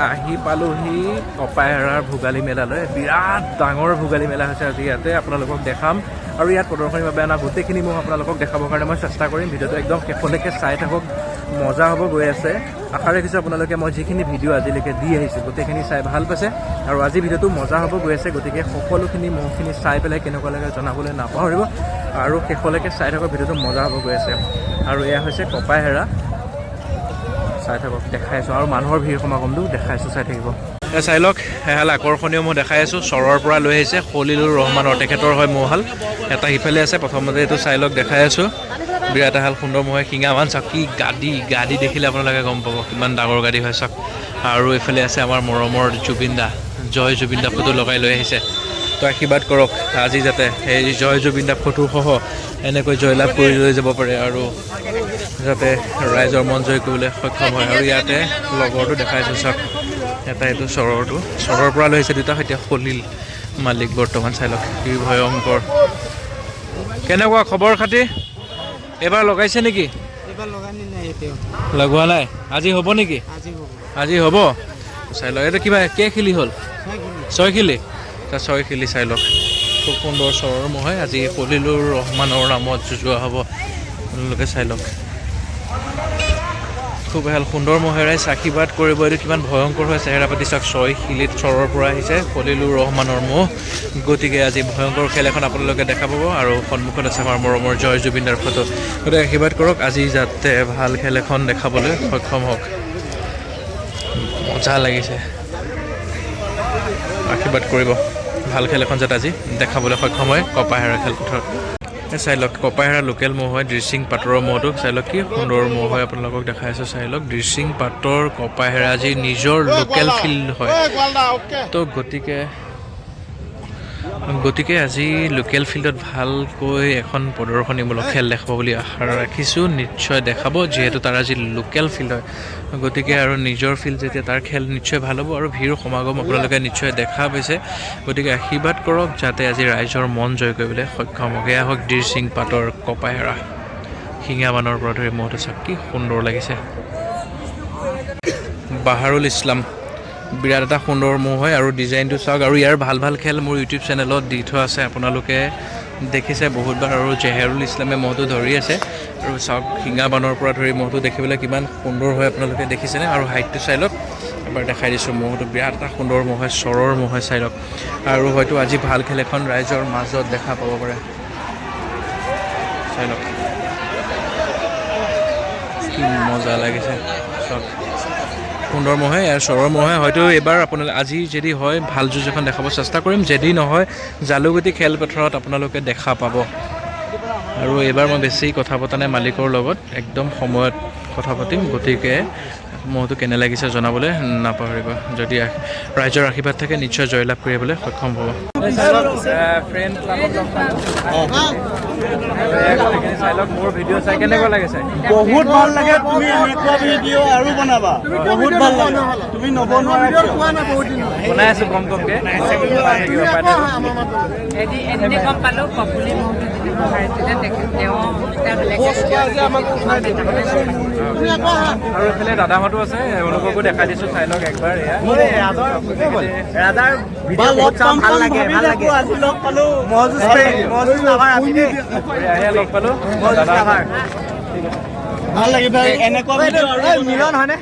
আহি পালোহি কপাইহাৰাৰ ভোগালী মেলালৈ। বিৰাট ডাঙৰ ভোগালী মেলা হৈছে আজি ইয়াতে, আপোনালোকক দেখাম আৰু ইয়াত প্ৰদৰ্শনীৰ বাবে অনা গোটেইখিনি ম'হ আপোনালোকক দেখাবৰ কাৰণে মই চেষ্টা কৰিম। ভিডিঅ'টো একদম শেষলৈকে চাই থাকক, মজা হ'ব গৈ আছে। আশা ৰাখিছোঁ আপোনালোকে মই যিখিনি ভিডিঅ' আজিলৈকে দি আহিছোঁ গোটেইখিনি চাই ভাল পাইছে আৰু আজি ভিডিঅ'টো মজা হ'ব গৈ আছে। গতিকে সকলোখিনি ম'হখিনি চাই পেলাই কেনেকুৱা লাগে জনাবলৈ নাপাহৰিব আৰু শেষলৈকে চাই থাকক, ভিডিঅ'টো মজা হ'ব গৈ আছে। আৰু এয়া হৈছে কপাইহাৰা, চাই থাকক, দেখাই আছোঁ আৰু মানুহৰ ভিৰ সমাগমটো দেখাইছোঁ, চাই থাকিব। চাই লওক, এহাল আকৰ্ষণীয় ম'হ দেখাই আছোঁ। চৰৰ পৰা লৈ আহিছে খলিলুৰ ৰহমানৰ, তেখেতৰ হয় ম'হহাল। এটা সিফালে আছে, প্ৰথমতে এইটো চাই লওক, দেখাই আছোঁ। বিৰাট এহাল সুন্দৰ ম'হে, শিঙামান চাওক, কি গাড়ী দেখিলে আপোনালোকে গম পাব কিমান ডাঙৰ গাড়ী হয় চাওক। আৰু এইফালে আছে আমাৰ মৰমৰ জুবিন দা, জয় জুবিন দা ফটো লগাই লৈ আহিছে। তো আশীৰ্বাদ কৰক আজি যাতে সেই জয় জুবিন দা ফটোসহ এনেকৈ জয়লাভ কৰি লৈ যাব পাৰে আৰু যাতে ৰাইজৰ মন জয় কৰিবলৈ সক্ষম হয়। আৰু ইয়াতে লগৰটো দেখাইছোঁ চাওক, এটা এইটো চৰৰ পৰা লৈ আহিছে দুটা সৈতে খলিল মালিক বৰ্তমান। চাই লওক কি ভয়ংকৰ। কেনেকুৱা খবৰ খাতি? এবাৰ লগাইছে নেকি? লগোৱা নাই, আজি হ'ব নেকি? আজি হ'ব। চাই লওক, এইটো কিবা কেইখিলি হ'ল? 6 খিলি। 6 খিলি চাই লওক, খুব সুন্দৰ চৰৰ ম'হে আজি খলিলুৰ ৰহমানৰ নামত যুঁজোৱা হ'ব। আপোনালোকে চাই লওক, খুব ভাল সুন্দৰ ম'হেৰে আশীৰ্বাদ কৰিব। এইটো কিমান ভয়ংকৰ হয় চেহেৰা পাতি চাওক। 6 খিলিত চৰৰ পৰা আহিছে খলিলুৰ ৰহমানৰ ম'হ। গতিকে আজি ভয়ংকৰ খেল এখন আপোনালোকে দেখা পাব আৰু সন্মুখত আছে আমাৰ মৰমৰ জয় জুবিনদাৰ ফটো। গতিকে আশীৰ্বাদ কৰক আজি যাতে ভাল খেল এখন দেখাবলৈ সক্ষম হওক। মজা লাগিছে, আশীৰ্বাদ কৰিব ভাল খেল এখন যাতে আজি দেখাবলৈ সক্ষম হয় কপাইহাৰা খেলপথাৰত। চাই লওক, কপাইহাৰা লোকেল ম'হ হয়, ড্ৰিচিং পাটৰৰ ম'হটো। চাই লওক কি সুন্দৰ ম'হ হয়, আপোনালোকক দেখাই আছোঁ। চাই লওক, ড্ৰিচিং পাটৰ কপাইহাৰা আজি নিজৰ লোকেল ফিল্ড হয়। তো গতিকে আজি লোকেল ফিল্ডত ভালকৈ এখন প্ৰদৰ্শনীমূলক খেল দেখাব বুলি আশা ৰাখিছোঁ। নিশ্চয় দেখাব, যিহেতু তাৰ আজি লোকেল ফিল্ড হয়। গতিকে আৰু নিজৰ ফিল্ড যেতিয়া তাৰ খেল নিশ্চয় ভাল হ'ব আৰু ভিৰ সমাগম আপোনালোকে নিশ্চয় দেখা পাইছে। গতিকে আশীৰ্বাদ কৰক যাতে আজি ৰাইজৰ মন জয় কৰিবলৈ সক্ষম হওক। এয়া হওক ড্ৰিচিং পাটৰ কপাইহাৰা, শিঙামানৰ পৰা ধৰি ম'হটো চাওক কি সুন্দৰ লাগিছে। বাহাৰুল ইছলাম, বিৰাট এটা সুন্দৰ ম'হ হয় আৰু ডিজাইনটো চাওক। আৰু ইয়াৰ ভাল খেল মোৰ ইউটিউব চেনেলত দি থোৱা আছে, আপোনালোকে দেখিছে বহুতবাৰ। আৰু জেহেৰুল ইছলামে ম'হটো ধৰি আছে আৰু চাওক শিঙাবানৰ পৰা ধৰি ম'হটো দেখিবলৈ কিমান সুন্দৰ হয় আপোনালোকে দেখিছেনে? আৰু হাইটটো চাই লওক, এবাৰ দেখাই দিছোঁ। ম'হটো বিৰাট এটা সুন্দৰ ম'হ হয়, চৰৰ ম'হ হয়, চাই লওক। আৰু হয়তো আজি ভাল খেল এখন ৰাইজৰ মাজত দেখা পাব পাৰে, চাই লওক কি মজা লাগিছে চাওক। সুন্দৰ ম'হে আৰু চৰৰ ম'হে হয়তো এইবাৰ আপোনালোকে আজি যদি হয় ভাল যুঁজ এখন দেখাব চেষ্টা কৰিম, যদি নহয় জালুগুটি খেলপথাৰত আপোনালোকে দেখা পাব। আৰু এইবাৰ মই বেছি কথা পতা নাই মালিকৰ লগত, একদম সময়ত কথা পাতিম। গতিকে ম'হটো কেনে লাগিছে জনাবলৈ নাপাহৰিব। যদি ৰাইজৰ আশীৰ্বাদ থাকে নিশ্চয় জয়লাভ কৰিবলৈ সক্ষম হ'ব। মোৰ ভিডিঅ' চাই কেনেকুৱা লাগিছে? বহুত ভাল লাগে, তুমি এনেকুৱা ভিডিঅ' আৰু বনাবা, বহুত ভাল লাগে। তুমি নবনোৱা বনাই আছোঁ কমকৈ। এদিনে গম পালোঁ কপুলি ম'হটো আৰু এইফালে দাদাহঁতো আছে, এওঁলোককো দেখাই দিছোঁ, চাই লওক একবাৰ। এয়া ভাল লাগে, আজি লগ পালোঁ, লগ পালোঁ দাদা। ভাল লাগে ভাই, এনেকুৱা মিলন হয়নে?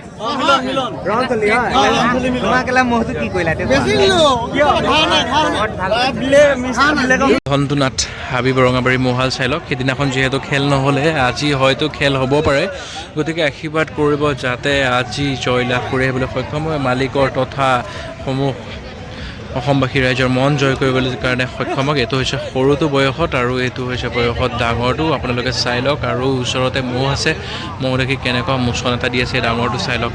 ধনতুনাথ হাবি বৰঙাবাৰী ম'হহাল চাই লওক। সেইদিনাখন যিহেতু খেল নহ'লে আজি হয়তো খেল হ'ব পাৰে। গতিকে আশীৰ্বাদ কৰিব যাতে আজি জয়লাভ কৰি আহিবলৈ সক্ষম হয় মালিকৰ তথা সমূহ অসমবাসী ৰাইজৰ মন জয় কৰিবলৈ কাৰণে সক্ষম হওক। এইটো হৈছে সৰুটো বয়সত আৰু এইটো হৈছে বয়সত ডাঙৰটো। আপোনালোকে চাই লওক। আৰু ওচৰতে ম'হ আছে, ম'হ দেখি কেনেকুৱা মোচন এটা দি আছে ডাঙৰটো, চাই লওক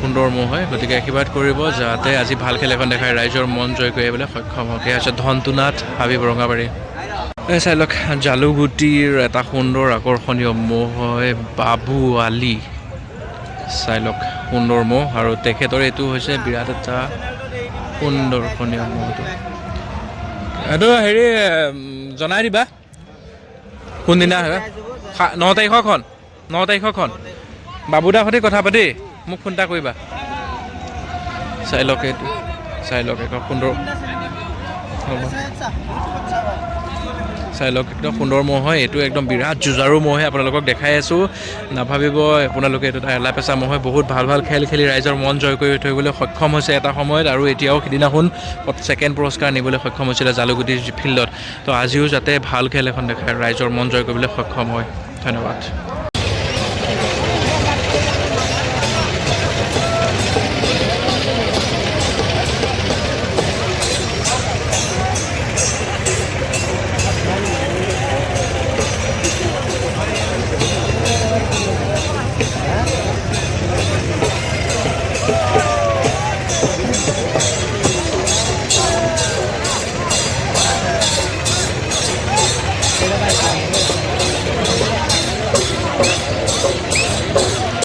সুন্দৰ ম'হ হয়। গতিকে আশীৰ্বাদ কৰিব যাতে আজি ভাল খেল এখন দেখাই ৰাইজৰ মন জয় কৰি আহিবলৈ সক্ষম হওক। এয়া হৈছে ধনতুনাথ হাবি বৰঙাবাৰী। চাই লওক, জালুগুটিৰ এটা সুন্দৰ আকৰ্ষণীয় ম'হ হয় বাবু আলি। চাই লওক সুন্দৰ ম'হ আৰু তেখেতৰ এইটো হৈছে বিৰাট এটা সুন্দৰখনীয় ম'হটো। এইটো হেৰি জনাই দিবা কোনদিনা 9 তাৰিখৰখন বাবুদাৰ সৈতে কথা পাতি মোক ফোন এটা কৰিবা। চাই লওক এইটো চাই লওক একদম সুন্দৰ চাই লওক একদম সুন্দৰ ম'হ হয় এইটো একদম বিৰাট যুঁজাৰু ম'হে আপোনালোকক দেখাই আছোঁ নাভাবিব আপোনালোকে এইটো এলা পেচা ম'হে বহুত ভাল ভাল খেল খেলি ৰাইজৰ মন জয় কৰি থবলৈ সক্ষম হৈছে এটা সময়ত আৰু এতিয়াও সিদিনাখন ছেকেণ্ড পুৰস্কাৰ নিবলৈ সক্ষম হৈছিলে জালুকুটি ফিল্ডত তো আজিও যাতে ভাল খেল এখন দেখায় ৰাইজৰ মন জয় কৰিবলৈ সক্ষম হয় ধন্যবাদ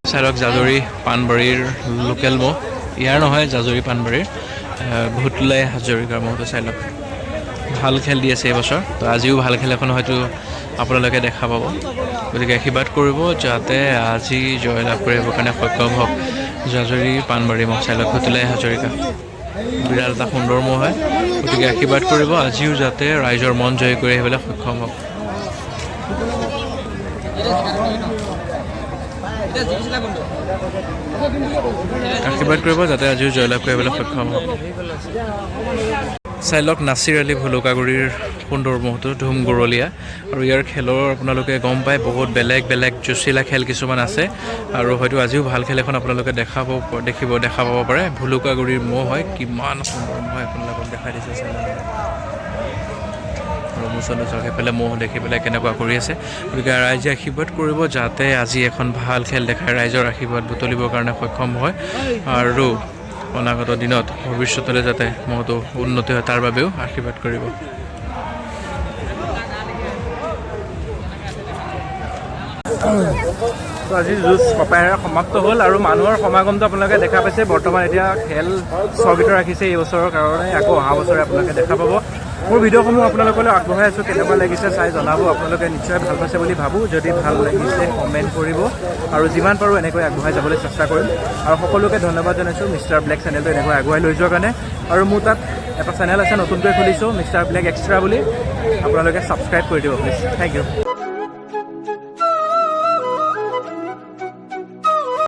চাইলক জাজৰি পাণবাৰীৰ লোকেল ম'হ ইয়াৰ নহয় জাজৰি পাণবাৰীৰ ভুতলাই হাজৰিকাৰ ম'হটো চাইলক ভাল খেল দি আছে এইবছৰ তো আজিও ভাল খেল এখন হয়তো আপোনালোকে দেখা পাব গতিকে আশীৰ্বাদ কৰিব যাতে আজি জয়লাভ কৰিবৰ কাৰণে সক্ষম হওক জাজৰি পাণবাৰী ম'হ চাইলক ভুতলাই হাজৰিকা বিৰাট এটা সুন্দৰ ম'হ হয় গতিকে আশীৰ্বাদ কৰিব আজিও যাতে ৰাইজৰ মন জয় কৰি আহিবলৈ সক্ষম হওক আশীৰ্বাদ কৰিব যাতে আজিও জয়লাভ কৰিবলৈ সক্ষম হওক চাইলক নাছিৰ আলী ভুলুকাগুৰিৰ সুন্দৰ ম'হটো ধুম গৰলীয়া আৰু ইয়াৰ খেলৰ আপোনালোকে গম পায় বহুত বেলেগ বেলেগ জুচিলা খেল কিছুমান আছে আৰু হয়তো আজিও ভাল খেল এখন আপোনালোকে দেখা পাব পাৰে ভুলুকাগুৰিৰ ম'হ হয় কিমান সুন্দৰ ম'হ আপোনালোকক দেখাই দিছে আৰু মুছলচক সেইফালে ম'হ দেখি পেলাই কেনেকুৱা কৰি আছে গতিকে ৰাইজে আশীৰ্বাদ কৰিব যাতে আজি এখন ভাল খেল দেখাই ৰাইজৰ আশীৰ্বাদ বুটলিবৰ কাৰণে সক্ষম হয় আৰু অনাগত দিনত ভৱিষ্যতলৈ যাতে ম'হটো উন্নতি হয় তাৰ বাবেও আশীৰ্বাদ কৰিব তো আজি যুঁজ কপাহেৰে সমাপ্ত হ'ল আৰু মানুহৰ সমাগমটো আপোনালোকে দেখা পাইছে বৰ্তমান এতিয়া খেল স্থগিত ৰাখিছে এই বছৰৰ কাৰণে আকৌ অহা বছৰে আপোনালোকে দেখা পাব মোৰ ভিডিঅ'সমূহ আপোনালোকলৈ আগবঢ়াই আছোঁ কেনেকুৱা লাগিছে চাই জনাব আপোনালোকে নিশ্চয় ভাল পাইছে বুলি ভাবোঁ যদি ভাল লাগিছে কমেণ্ট কৰিব আৰু যিমান পাৰোঁ এনেকৈ আগবঢ়াই যাবলৈ চেষ্টা কৰিম আৰু সকলোকে ধন্যবাদ জনাইছোঁ মিষ্টাৰ ব্লেক চেনেলটো এনেকৈ আগুৱাই লৈ যোৱাৰ কাৰণে আৰু মোৰ তাত এটা চেনেল আছে নতুনকৈ খুলিছোঁ মিষ্টাৰ ব্লেক এক্সট্ৰা বুলি আপোনালোকে ছাবস্ক্ৰাইব কৰি দিব প্লিজ থেংক ইউ